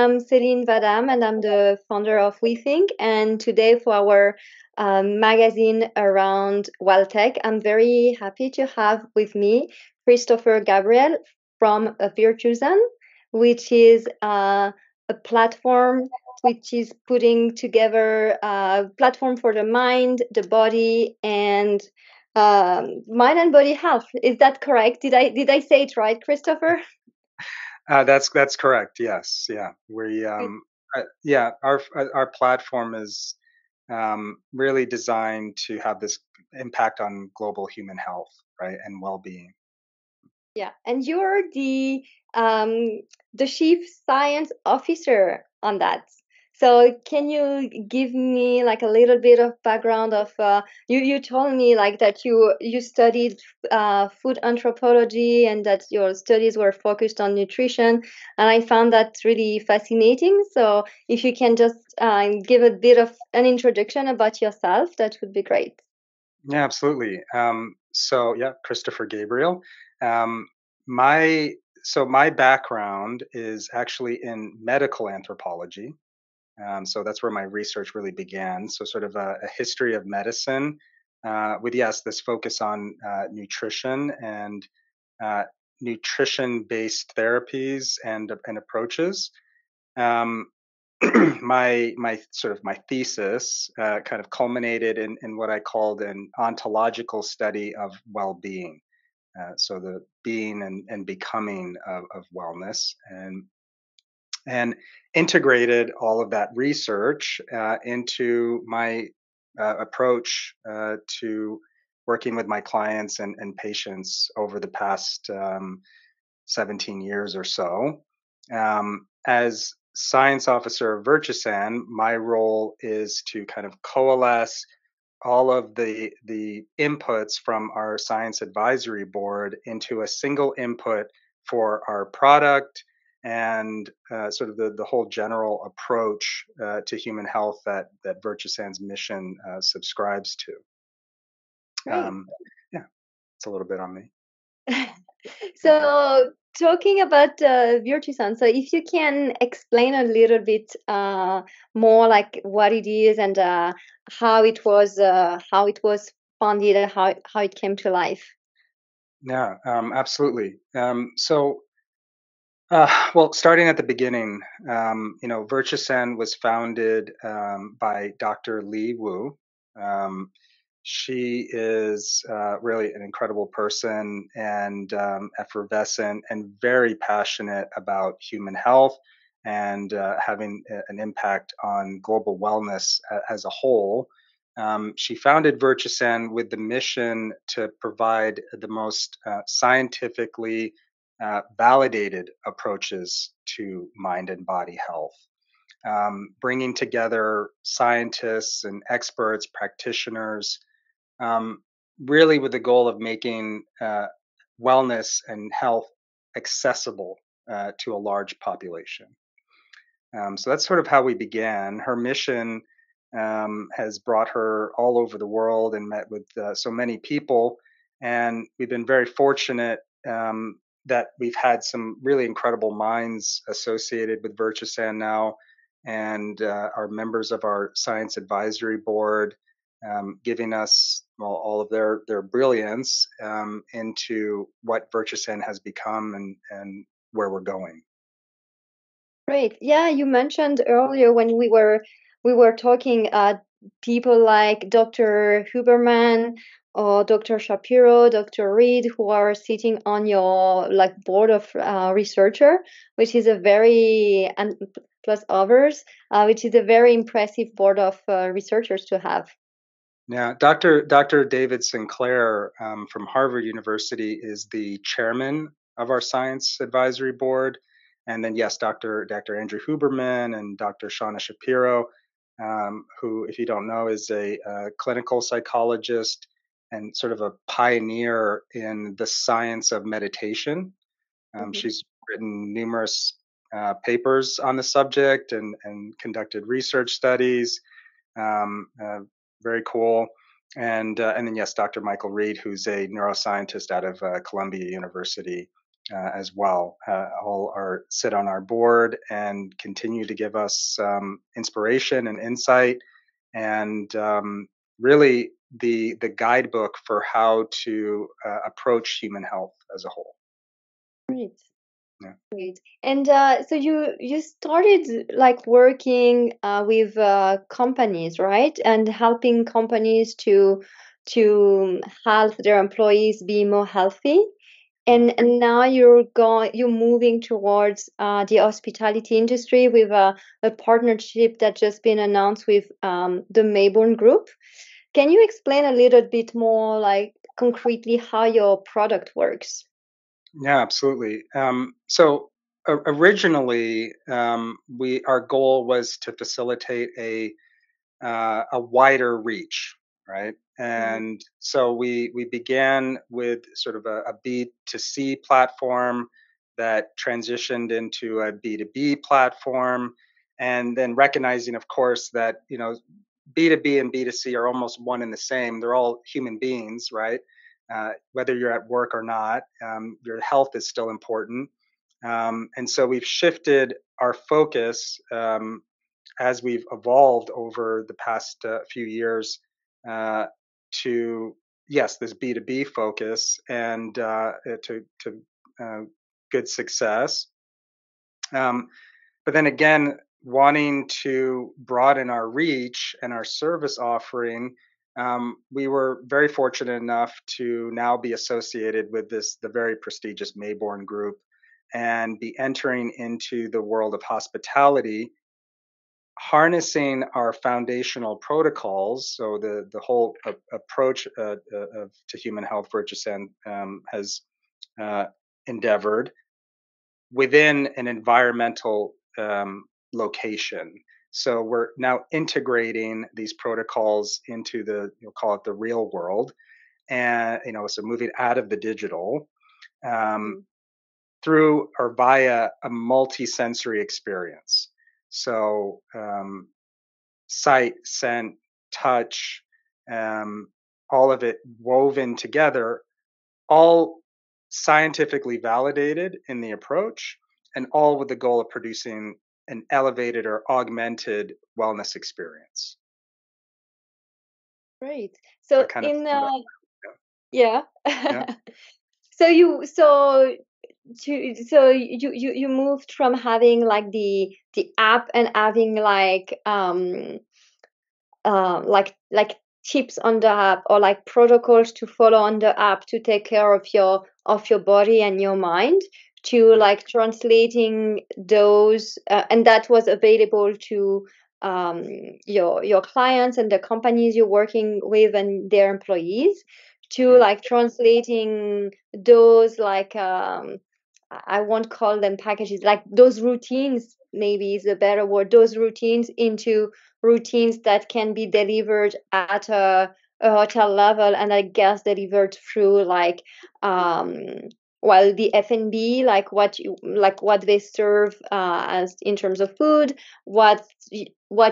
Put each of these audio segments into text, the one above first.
I'm Celine Vadam, and I'm the founder of WeThink. And today, for our magazine around WellTech, I'm very happy to have with me Christopher Gabriel from Virtusan, which is a platform which is putting together a platform for the mind, the body, and mind and body health. Is that correct? Did I say it right, Christopher? That's correct. Yes, yeah. Our platform is really designed to have this impact on global human health, right, and well-being. Yeah, and you're the chief science officer on that. So can you give me like a little bit of background of you told me like that you studied food anthropology and that your studies were focused on nutrition, and I found that really fascinating. So if you can just give a bit of an introduction about yourself, that would be great. Yeah, absolutely. Christopher Gabriel. Um, my my background is actually in medical anthropology. So that's where my research really began. So sort of a history of medicine with this focus on nutrition and uh, nutrition-based therapies and approaches. Um, my thesis kind of culminated in what I called an ontological study of well-being. So the being and becoming of wellness, and integrated all of that research into my approach to working with my clients and patients over the past 17 years or so. As science officer of Virtusan, my role is to kind of coalesce all of the inputs from our science advisory board into a single input for our product and sort of the whole general approach to human health that Virtusan's mission subscribes to. Great. Um, yeah, it's a little bit on me. Mhm. So, talking about Virtusan, so if you can explain a little bit more, like what it is and how it was founded, and how it came to life. Yeah, absolutely. Starting at the beginning, Virtusan was founded by Dr. Li Wu. Um, she is really an incredible person and effervescent and very passionate about human health and having an impact on global wellness as a whole. She founded Virtusan with the mission to provide the most scientifically validated approaches to mind and body health, bringing together scientists and experts, practitioners, um, really with the goal of making wellness and health accessible to a large population. So that's sort of how we began. Her mission has brought her all over the world and met with so many people. And we've been very fortunate that we've had some really incredible minds associated with Virtusan now and are members of our science advisory board, giving us all of their brilliance into what Virtusan has become and where we're going. Great. Yeah, you mentioned earlier when we were talking people like Dr. Huberman or Dr. Shapiro, Dr. Reed, who are sitting on your like board of researcher, which is a very and plus others, which is a very impressive board of researchers to have. Yeah, Dr. David Sinclair from Harvard University is the chairman of our science advisory board, and then yes, Dr. Andrew Huberman and Dr. Shauna Shapiro, who, if you don't know, is a clinical psychologist and sort of a pioneer in the science of meditation. Mhm. She's written numerous papers on the subject and conducted research studies. Um, uh, Very cool. And then yes, Dr. Michael Reed, who's a neuroscientist out of Columbia University, as well. All sit on our board and continue to give us inspiration and insight, and really the guidebook for how to approach human health as a whole. Great. Yeah. Great. And so you started like working with companies, right? And helping companies to help their employees be more healthy. Mm. And now you're moving towards the hospitality industry with a partnership that just been announced with the Mayborn Group. Can you explain a little bit more, like concretely, how your product works? Yeah, absolutely. Originally, we our goal was to facilitate a wider reach, right? Mhm. And so we began with sort of a B2C platform that transitioned into a B2B platform, and then recognizing, of course, that B2B and B2C are almost one and the same. They're all human beings, right? Whether you're at work or not, your health is still important. And so we've shifted our focus as we've evolved over the past few years uh, to, yes, this B2B focus and to uh, good success. Um, but then again, wanting to broaden our reach and our service offering, we were very fortunate enough to now be associated with the very prestigious Mayborn Group and be entering into the world of hospitality, harnessing our foundational protocols. So the whole approach to human health Virtusan has uh, endeavored within an environmental location. So we're now integrating these protocols into call it the real world, and so moving out of the digital um, Mhm. through or via a multi-sensory experience. So sight, scent, touch, um, all of it woven together, all scientifically validated in the approach, and all with the goal of producing an elevated or augmented wellness experience. Great. So I So kind of in summed up. yeah. Yeah. So you moved from having like the app and having like tips on the app, or like protocols to follow on the app to take care of your body and your mind, to Yeah. like translating those and that was available to um, your clients and the companies you're working with and their employees, to Mm. like translating those like I won't call them packages, like those routines, maybe is a better word, those routines into routines that can be delivered at a hotel level, and I guess delivered through like um well, the F&B, like what they serve as in terms of food, what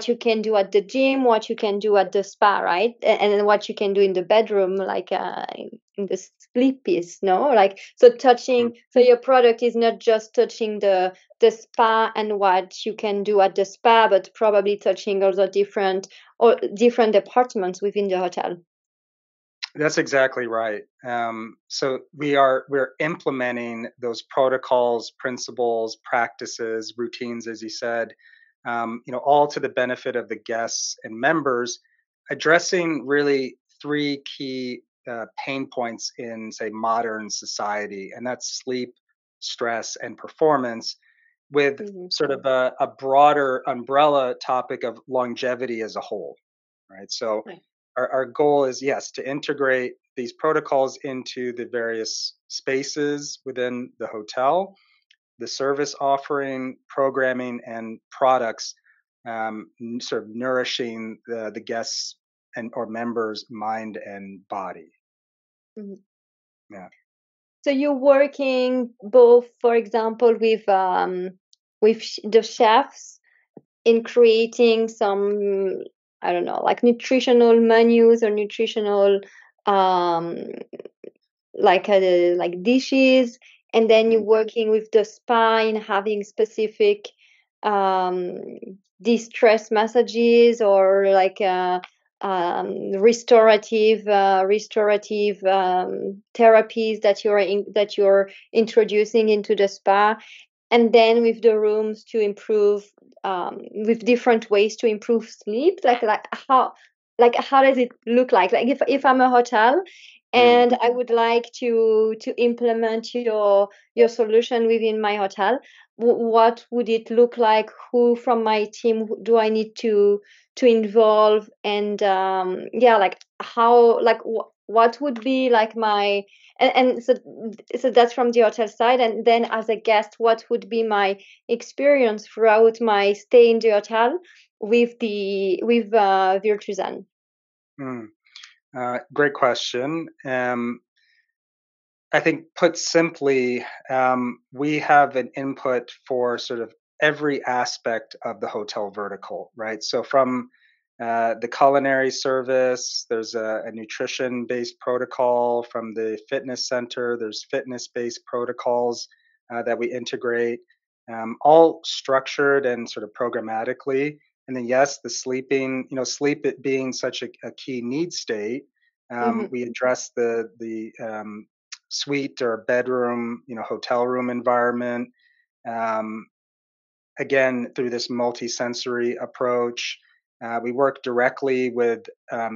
you can do at the gym, what you can do at the spa, right? And then what you can do in the bedroom, like in the sleep piece, no? Like, so Mm. touching, so your product is not just touching the spa and what you can do at the spa, but probably touching also different departments within the hotel. That's exactly right. So we're implementing those protocols, principles, practices, routines, as you said, all to the benefit of the guests and members, addressing really three key pain points in, say, modern society, and that's sleep, stress, and performance, with Hmm. sort of a broader umbrella topic of longevity as a whole, right? So Right. our goal is, yes, to integrate these protocols into the various spaces within the hotel, the service offering, programming, and products, sort of nourishing the guests and or members' mind and body. Hmm. Yeah. So you're working both, for example, with the chefs in creating some, I don't know, like nutritional menus or nutritional um like dishes, and then you're Mm. working with the spine, having specific um, distress massages or like restorative therapies that you're introducing into the spa, and then with the rooms to improve with different ways to improve sleep, like how does it look like if I'm a hotel Mm. and I would like to implement your solution within my hotel, what would it look like? Who from my team do I need to involve? And yeah, like how, like what would be like my, and so that's from the hotel side. And then as a guest, what would be my experience throughout my stay in the hotel with Virtusan? Mm. Great question. I think put simply, we have an input for sort of every aspect of the hotel vertical, right? So from the culinary service, there's a nutrition based protocol. From the fitness center, there's fitness based protocols that we integrate, all structured and sort of programmatically. And then, yes, the sleeping, sleep it being such a key need state, Mm-hmm, we address the suite or bedroom, hotel room environment. Um, Again, through this multisensory approach, we work directly with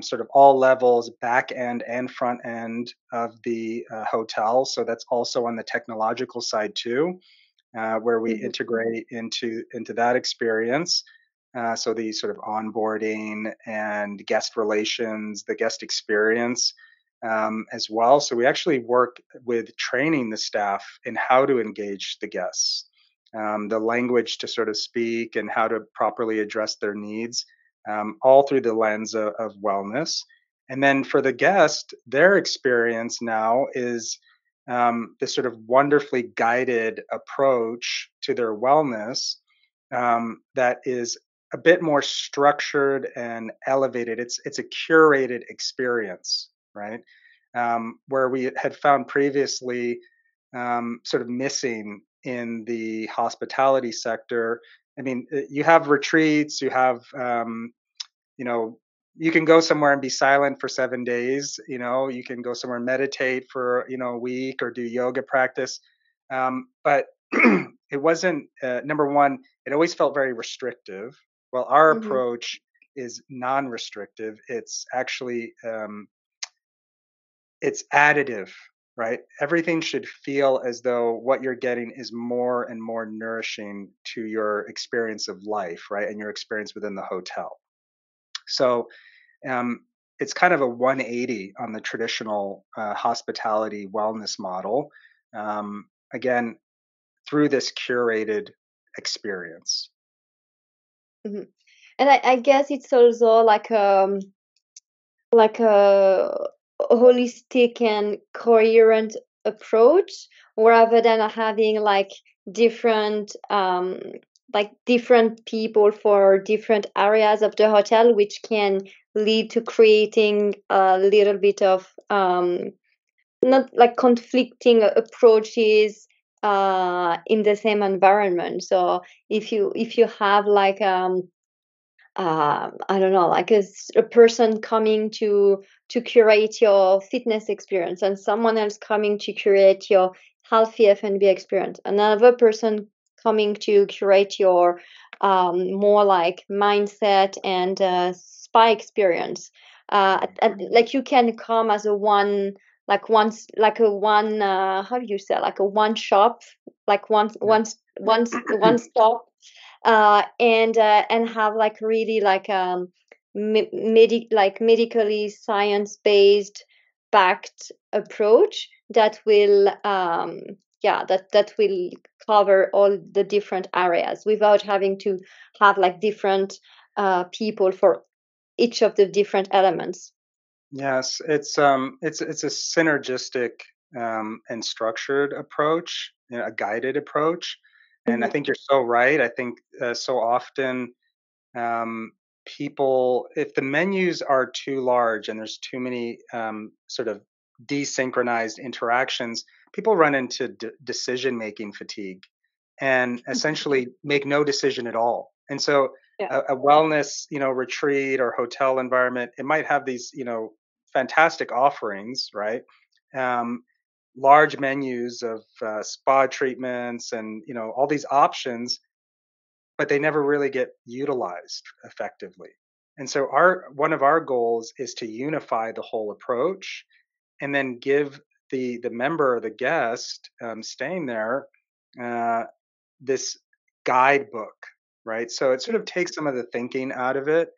sort of all levels, back end and front end of the hotel. So that's also on the technological side too, where we mm-hmm, integrate into that experience. So the sort of onboarding and guest relations, the guest experience as well. So we actually work with training the staff in how to engage the guests, the language to sort of speak, and how to properly address their needs, all through the lens of wellness. And then for the guest, their experience now is this sort of wonderfully guided approach to their wellness that is a bit more structured and elevated. It's a curated experience, right? Where we had found previously sort of missing in the hospitality sector. I mean, you have retreats, you have you know, you can go somewhere and be silent for 7 days. You can go somewhere and meditate for, a week or do yoga practice. But it wasn't, number one, it always felt very restrictive. Well, our mm-hmm, approach is non-restrictive. It's actually, it's additive, right? Everything should feel as though what you're getting is more and more nourishing to your experience of life, right? And your experience within the hotel. So, um, it's kind of a 180 on the traditional hospitality wellness model. Again, through this curated experience. mm-hmm. And I guess it's also like a holistic and coherent approach rather than having different different people for different areas of the hotel, which can lead to creating a little bit of not like conflicting approaches in the same environment. So if you have I don't know, like a person coming to curate your fitness experience, and someone else coming to curate your healthy F&B experience, another person coming to curate your more like mindset and spa experience. Like you can come as a one, like once, like a one, how do you say, like a one shop, like Yeah. one stop, and have like really like medically science based backed approach that will that will cover all the different areas without having to have like different people for each of the different elements. Yes, it's a synergistic and structured approach, a guided approach, and I Hmm. think you're so right. I think so often um, people, if the menus are too large and there's too many sort of desynchronized interactions, people run into decision making fatigue and essentially make no decision at all. And so Yeah. a wellness, retreat or hotel environment, it might have these, fantastic offerings, right? Um, Large menus of spa treatments and all these options, but they never really get utilized effectively. And so our one of our goals is to unify the whole approach and then give the member or the guest staying there uh, this guidebook, right? So it sort of takes some of the thinking out of it,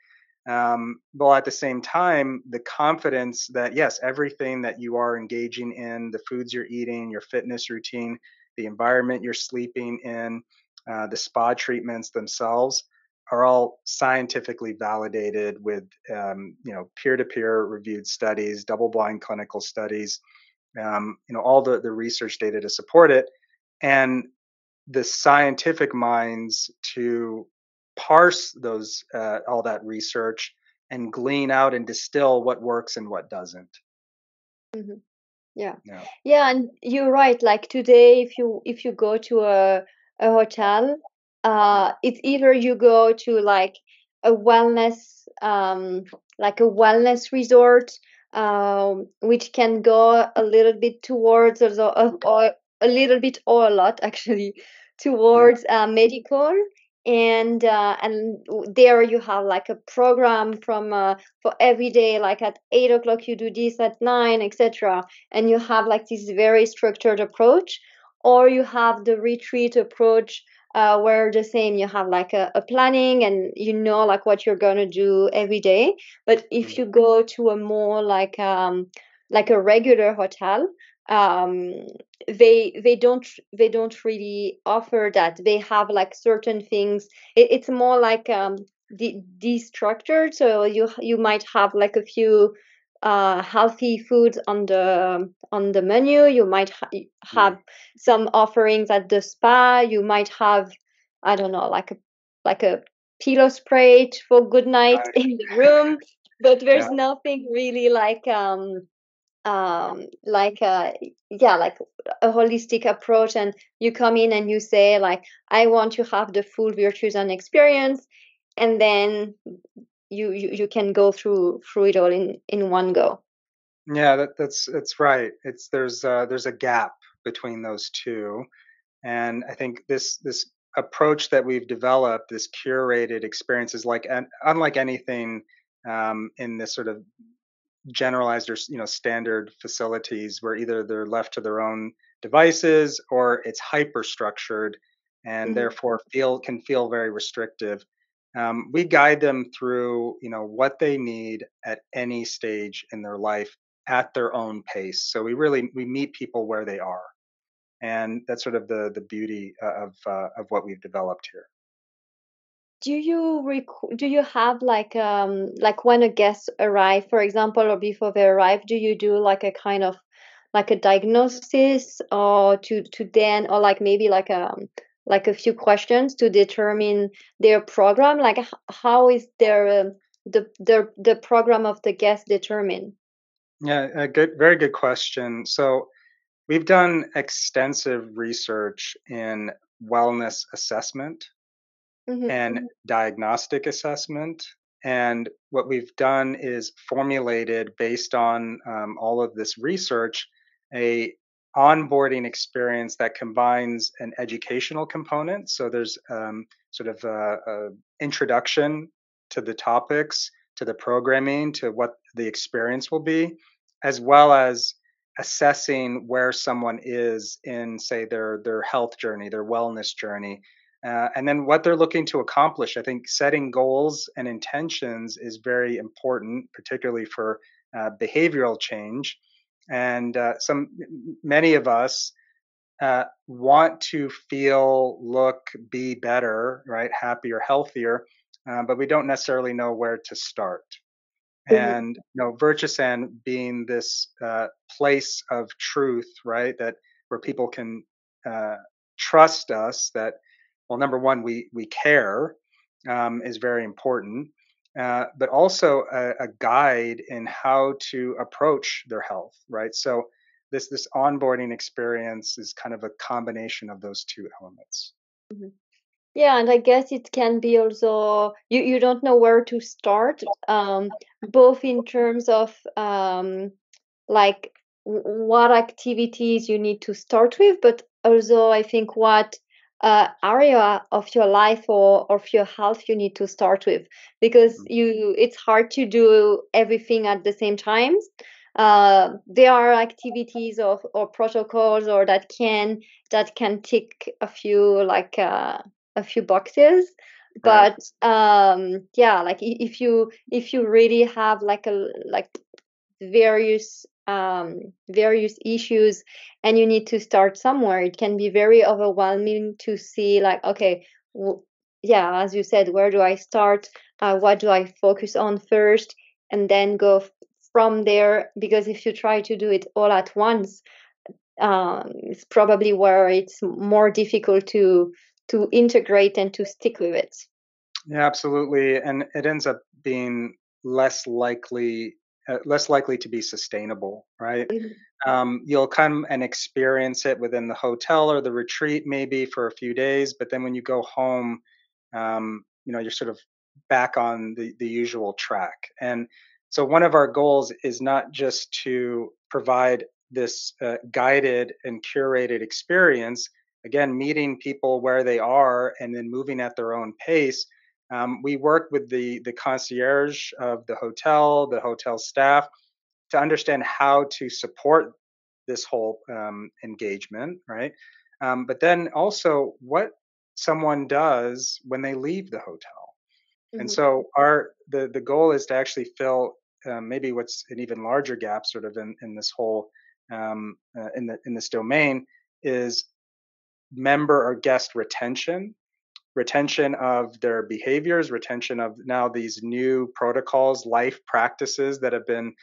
while at the same time, the confidence that yes, everything that you are engaging in, the foods you're eating, your fitness routine, the environment you're sleeping in, the spa treatments themselves are all scientifically validated with peer-to-peer reviewed studies, double-blind clinical studies, all the research data to support it, and the scientific minds to parse those all that research and glean out and distill what works and what doesn't. Mhm. Yeah. Yeah. Yeah, and you're right. Like today, if you go to a hotel, it's either you go to a wellness like a wellness resort, which can go a little bit towards or a little bit or a lot actually Yeah. towards medical, and there you have like a program from for every day, like at 8 o'clock you do this, at 9, etc., and you have like this very structured approach, or you have the retreat approach, where the same, you have like a planning, and you know like what you're gonna do every day. But if Mm, you go to a more like a regular hotel, um they don't really offer that. They have like certain things. It's more like destructured, so you might have like a few healthy foods on the menu. You might mm. have some offerings at the spa. You might have, I don't know, like a pillow spray for good night Right. in the room, but Yeah. there's nothing really like yeah, like a holistic approach. And you come in and you say like, I want to have the full Virtusan experience, and then you can go through it all in one go. Yeah, that's right. There's a gap between those two, and I think this approach that we've developed, this curated experience, is unlike anything in this sort of generalized or standard facilities where either they're left to their own devices or it's hyper structured and Hmm. therefore feel very restrictive. We guide them through what they need at any stage in their life at their own pace. So we meet people where they are, and that's sort of the beauty of what we've developed here. Do you have like when a guest arrive, for example, or before they arrive, do you do like a kind of like a diagnosis, or to then, or like maybe like a few questions to determine their program? Like how is their the program of the guest determined? Yeah, a very good question. So we've done extensive research in wellness assessment Mm-hmm. and diagnostic assessment. And what we've done is formulated, based on all of this research, a onboarding experience that combines an educational component. So there's sort of a introduction to the topics, to the programming, to what the experience will be, as well as assessing where someone is in, say, their health journey, their wellness journey, and then what they're looking to accomplish. I think setting goals and intentions is very important, particularly for behavioral change. And many of us want to feel, look, be better, right? Happier, healthier, but we don't necessarily know where to start. Mm-hmm. And Virtusan being this place of truth, right? That where people can uh, trust us. That, well, number one, we care, is very important, but also a guide in how to approach their health, right? So this onboarding experience is kind of a combination of those two elements. Mhm. Yeah, and I guess it can be also you don't know where to start, both in terms of like what activities you need to start with, but also I think what area of your life or of your health you need to start with, because Mm. it's hard to do everything at the same time. There are activities of or protocols or that can tick a few boxes, Right. but yeah, like if you really have like various issues and you need to start somewhere, it can be very overwhelming to see like, okay, w- yeah, as you said, where do I start, what do I focus on first, and then go from there, because if you try to do it all at once, it's probably where it's more difficult to integrate and to stick with it. Yeah, absolutely. And it ends up being less likely to be sustainable, right? Mhm. You'll come and experience it within the hotel or the retreat maybe for a few days, but then when you go home, you're sort of back on the usual track. And so one of our goals is not just to provide this guided and curated experience, again, meeting people where they are and then moving at their own pace. We work with the concierge of the hotel staff, to understand how to support this whole engagement, right? But then also what someone does when they leave the hotel. And Mhm. so the goal is to actually fill maybe what's an even larger gap, sort of in this whole in this domain, is member or guest retention of their behaviors, retention of now these new protocols, life practices that have been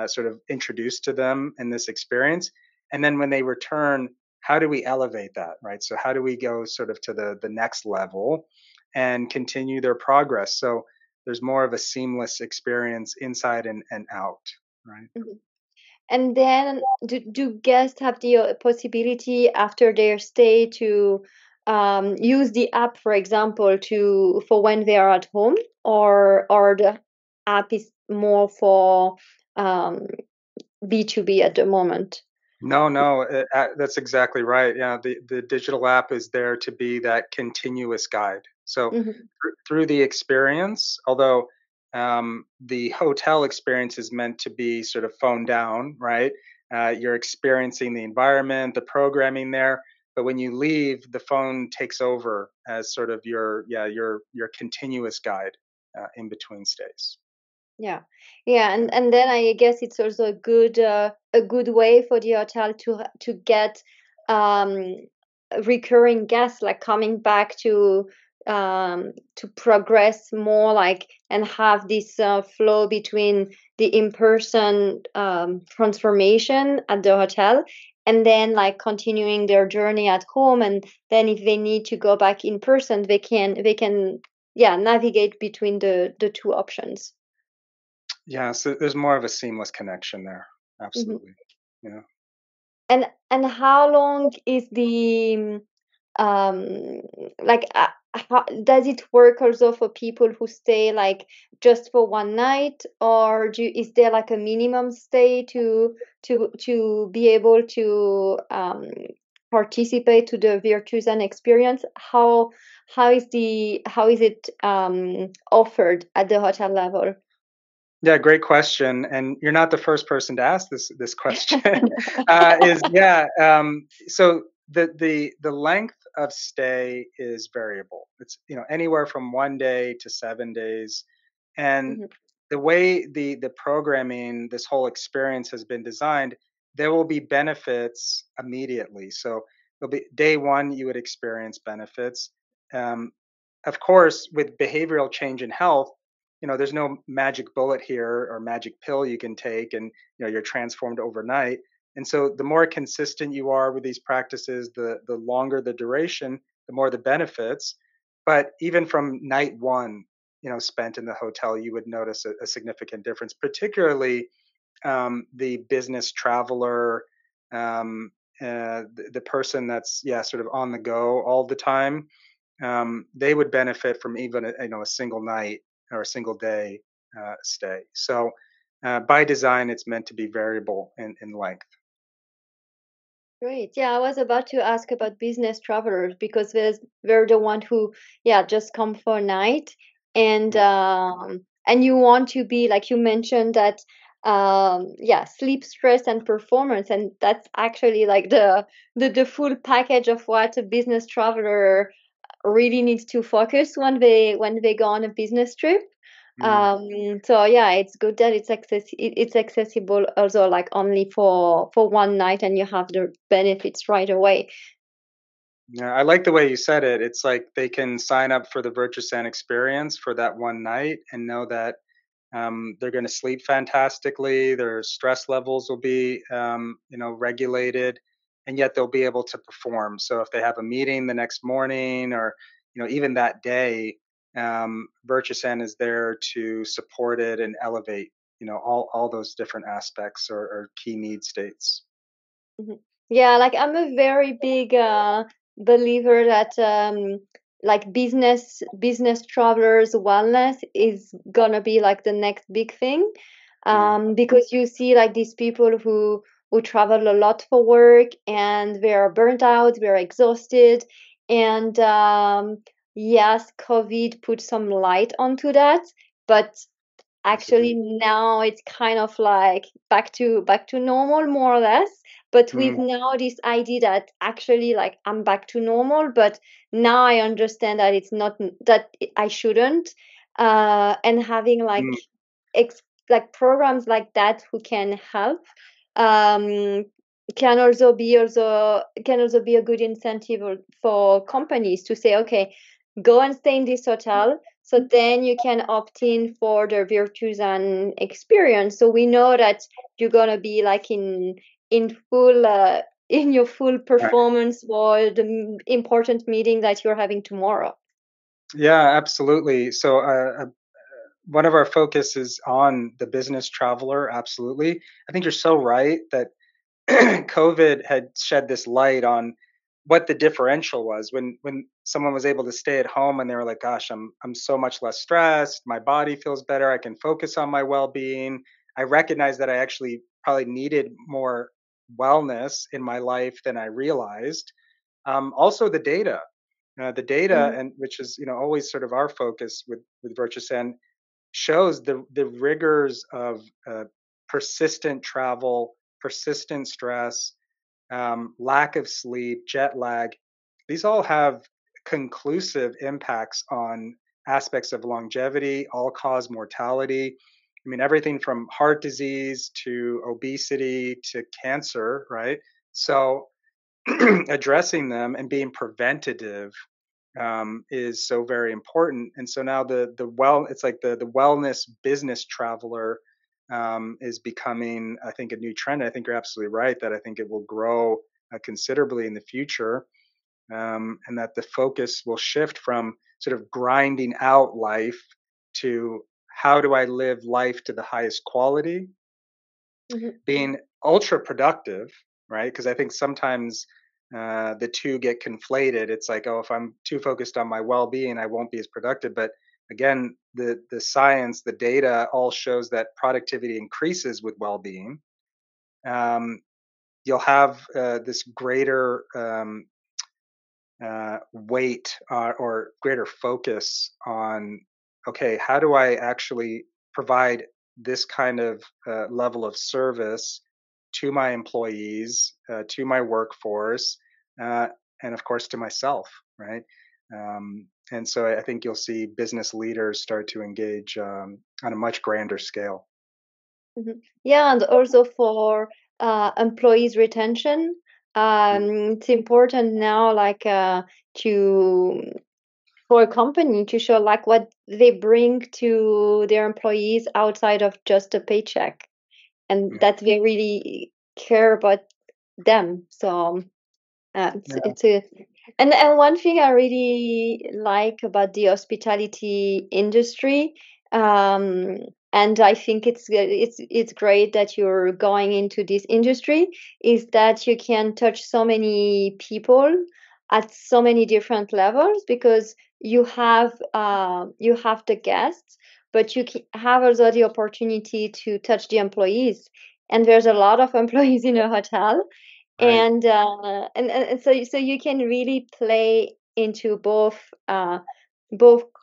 sort of introduced to them in this experience. And then when they return, how do we elevate that, right? So how do we go sort of to the next level and continue their progress? So there's more of a seamless experience inside and out, right? Mhm. And then do guests have the possibility after their stay to use the app, for example, to for when they are at home, or the app is more for um, B2B at the moment? No, no, that's exactly right. Yeah, the digital app is there to be that continuous guide. So Hmm. through the experience, although the hotel experience is meant to be sort of phone down, right? You're experiencing the environment, the programming there, but when you leave, the phone takes over as sort of your continuous guide in between stays. Yeah, yeah, Yeah. and then I guess it's also a good way for the hotel to get um recurring guests, like coming back to progress more, like, and have this flow between the in-person transformation at the hotel, and then like continuing their journey at home, and then if they need to go back in person, they can yeah, navigate between the two options. Yeah, so there's more of a seamless connection there. Mhm. Absolutely. Yeah. And how long is the um like how, does it work also for people who stay like just for one night, or is there like a minimum stay to be able to participate to the Virtusan experience? How is it offered at the hotel level? Yeah, great question, and you're not the first person to ask this question. Is yeah. So the length of stay is variable. It's anywhere from 1 day to 7 days, and Mhm. the way the programming, this whole experience has been designed, there will be benefits immediately. So there'll be day one, you would experience benefits. Um, of course, with behavioral change in health, there's no magic bullet here or magic pill you can take and you're transformed overnight. And so the more consistent you are with these practices, the longer the duration, the more the benefits. But even from night one, spent in the hotel, you would notice a significant difference, particularly the business traveler. the person that's sort of on the go all the time, they would benefit from even a single night or a single day stay. So by design, it's meant to be variable in length. Great. Yeah, I was about to ask about business travelers because they're the one who, yeah, just come for a night, and you want to be like you mentioned that, yeah, sleep, stress, and performance, and that's actually like the full package of what a business traveler really needs to focus when they go on a business trip. Mm. So yeah, it's good that it's accessible also like only for one night and you have the benefits right away. Yeah, I like the way you said it. It's like they can sign up for the Virtusan experience for that one night and know that they're going to sleep fantastically. Their stress levels will be, regulated, and yet they'll be able to perform. So if they have a meeting the next morning, or even that day, Virtusan is there to support it and elevate, all those different aspects or key need states. Mhm. Yeah, like I'm a very big believer that like business travelers wellness is gonna be like the next big thing. Mm, Because you see like these people who travel a lot for work and they are burnt out, they're exhausted, and yes, COVID put some light onto that, but yes, it actually did. now it's kind of like back to normal more or less, but with Mm, now this idea that actually like I'm back to normal, but now I understand that it's not that I shouldn't, and having like mm, ex- like programs like that who can help, um, can also be a good incentive for companies to say, okay, go and stay in this hotel, so then you can opt in for the Virtusan experience. So we know that you're gonna be like in full in your full right. performance for the important meeting that you're having tomorrow. Yeah, absolutely. So one of our focus is on the business traveler. Absolutely. I think you're so right that COVID had shed this light on what the differential was when someone was able to stay at home and they were like, "Gosh, I'm so much less stressed. My body feels better. I can focus on my well-being." I recognize that I actually probably needed more wellness in my life than I realized. Also, the data, Mhm. and which is always sort of our focus with Virtusan, shows the rigors of persistent travel, persistent stress, lack of sleep, jet lag. These all have conclusive impacts on aspects of longevity, all cause mortality. I mean, everything from heart disease to obesity to cancer, right? So, addressing them and being preventative is so very important. And so now it's like the wellness business traveler is becoming, I think, a new trend. I think you're absolutely right that I think it will grow considerably in the future, and that the focus will shift from sort of grinding out life to how do I live life to the highest quality, Mhm. being ultra productive, right? Because I think sometimes the two get conflated. It's like, oh, if I'm too focused on my well-being, I won't be as productive. But again, the science, the data, all shows that productivity increases with well-being. Um, you'll have this greater weight or greater focus on, okay, how do I actually provide this kind of level of service to my employees, to my workforce, uh, and of course to myself, right? And so I think you'll see business leaders start to engage on a much grander scale. Mhm. Yeah, and also for employees retention, Mm. it's important now, like to for a company to show like what they bring to their employees outside of just a paycheck, and Yeah. that they really care about them. So Yeah. it's a and one thing I really like about the hospitality industry. and I think it's great that you're going into this industry, is that you can touch so many people at so many different levels, because you have the guests, but have also the opportunity to touch the employees, and there's a lot of employees in a hotel, Right. and so you can really play into both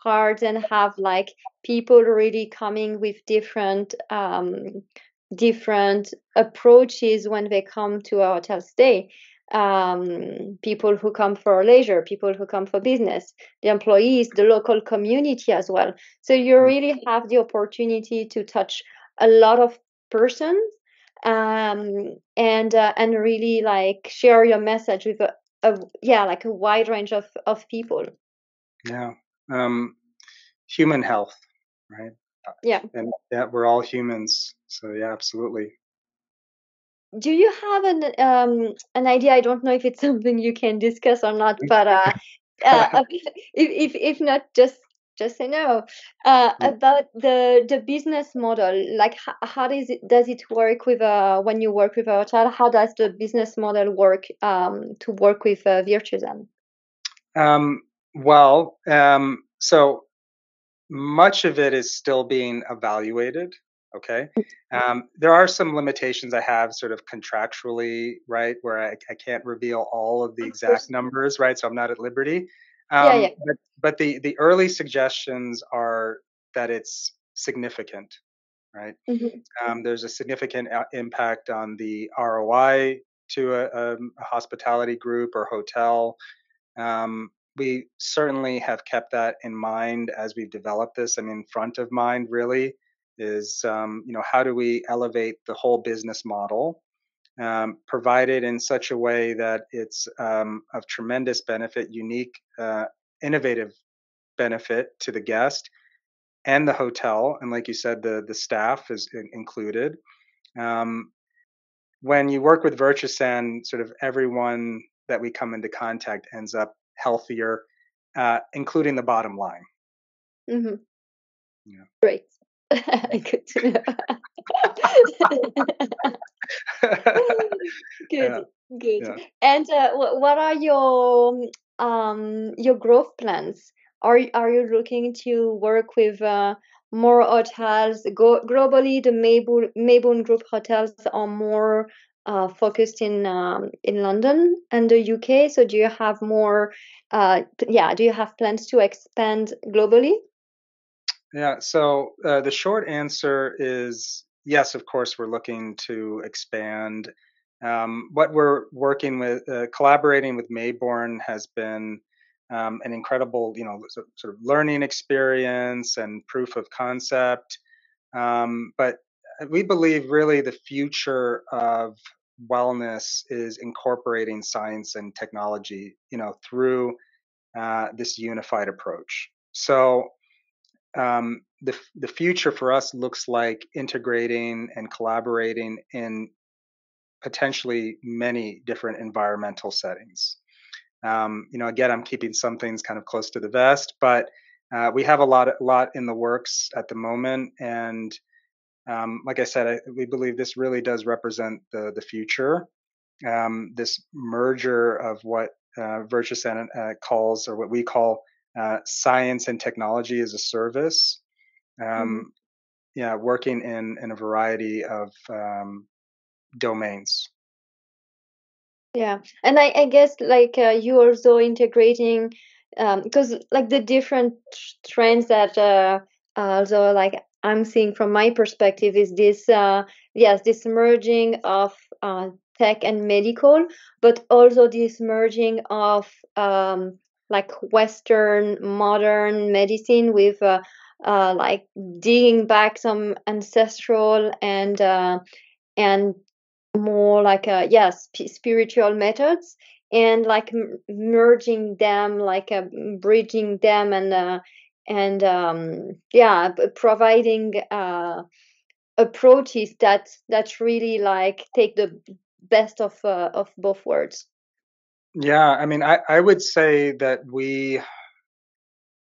cards, and have like people really coming with different approaches when they come to a hotel stay. People who come for leisure, people who come for business, the employees, the local community as well. So you Mm. really have the opportunity to touch a lot of persons, and really like share your message with like a wide range of people. Yeah. Um, Human health, right? Yeah. And yeah, we're all humans. So yeah, absolutely. Do you have an idea? I don't know if it's something you can discuss or not, but if not, just say no. About the business model, like how does it work with when you work with a hotel? How does the business model work to work with Virtusan? Um, so much of it is still being evaluated. Okay. There are some limitations I have sort of contractually, right, where I can't reveal all of the Of exact course. numbers, right? So I'm not at liberty. Yeah, yeah. But the early suggestions are that it's significant, right? Hmm. There's a significant impact on the ROI to a hospitality group or hotel. We certainly have kept that in mind as we've developed this. I mean, front of mind really is, how do we elevate the whole business model, provide it in such a way that it's of tremendous benefit, unique, innovative benefit to the guest and the hotel, and like you said, the staff is included. Um, when you work with Virtusan, sort of everyone that we come into contact ends up healthier, including the bottom line. Hmm. Yeah. Great. Good to know. Yeah. Good, good. Yeah. And what are your growth plans? Are you looking to work with more hotels globally? The Mayborn Group hotels are more focused in London and the UK. So do you have more? Do you have plans to expand globally? Yeah. So the short answer is yes, of course, we're looking to expand. What we're working with, collaborating with Mayborn has been an incredible, sort of learning experience and proof of concept. But we believe really the future of wellness is incorporating science and technology, through this unified approach. So the future for us looks like integrating and collaborating in potentially many different environmental settings. Again, I'm keeping some things kind of close to the vest, but we have a lot in the works at the moment, and like I said, we believe this really does represent the future. This merger of what Virtusan calls, or what we call, science and technology as a service. Um, yeah, working in a variety of domains. Yeah, and I guess like you also integrating because like the different trends that also like I'm seeing from my perspective is this yes, this merging of tech and medical, but also this merging of like Western modern medicine with like digging back some ancestral and more like spiritual methods, and like merging them, like bridging them, and providing approaches that really like take the best of both worlds. Yeah, I mean, I would say that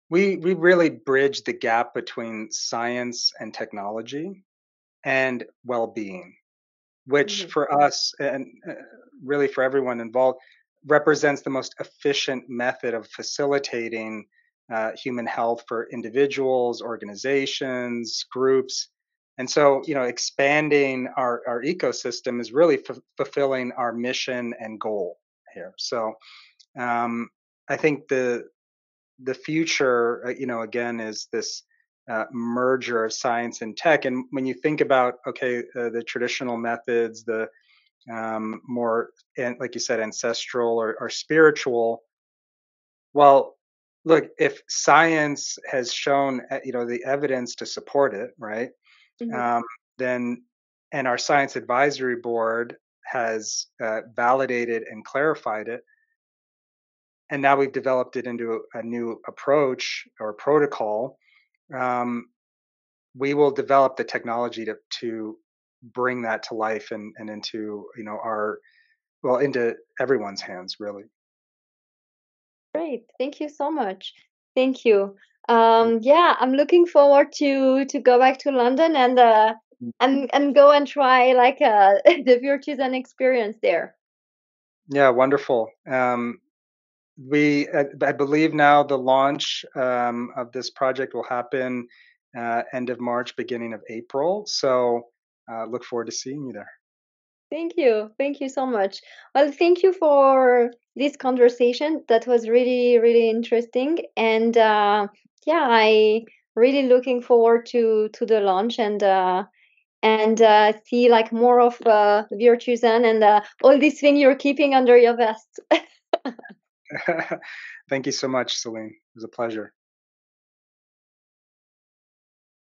We really bridge the gap between science and technology and well-being, which Mhm. for us and really for everyone involved represents the most efficient method of facilitating human health for individuals, organizations, groups. And so, expanding our ecosystem is really fulfilling our mission and goal here. So, um, I think the future, again, is this merger of science and tech. And when you think about, okay, the traditional methods, the more, and like you said, ancestral or spiritual. Well, look, if science has shown, the evidence to support it, right? Mhm. Um, then, and our science advisory board has validated and clarified it, and now we've developed it into a new approach or protocol. Um, we will develop the technology to bring that to life and into our well into everyone's hands really. Great. Thank you so much. Thank you. Yeah, I'm looking forward to go back to London and go and try like the Virtusan experience there. Yeah, wonderful. I believe now the launch of this project will happen end of March, beginning of April. So look forward to seeing you there. Thank you. Thank you so much. Well, thank you for this conversation. That was really, really interesting. And yeah, I really looking forward to the launch and see like more of Virtusan and all these things you're keeping under your vest. Thank you so much, Celine. It was a pleasure.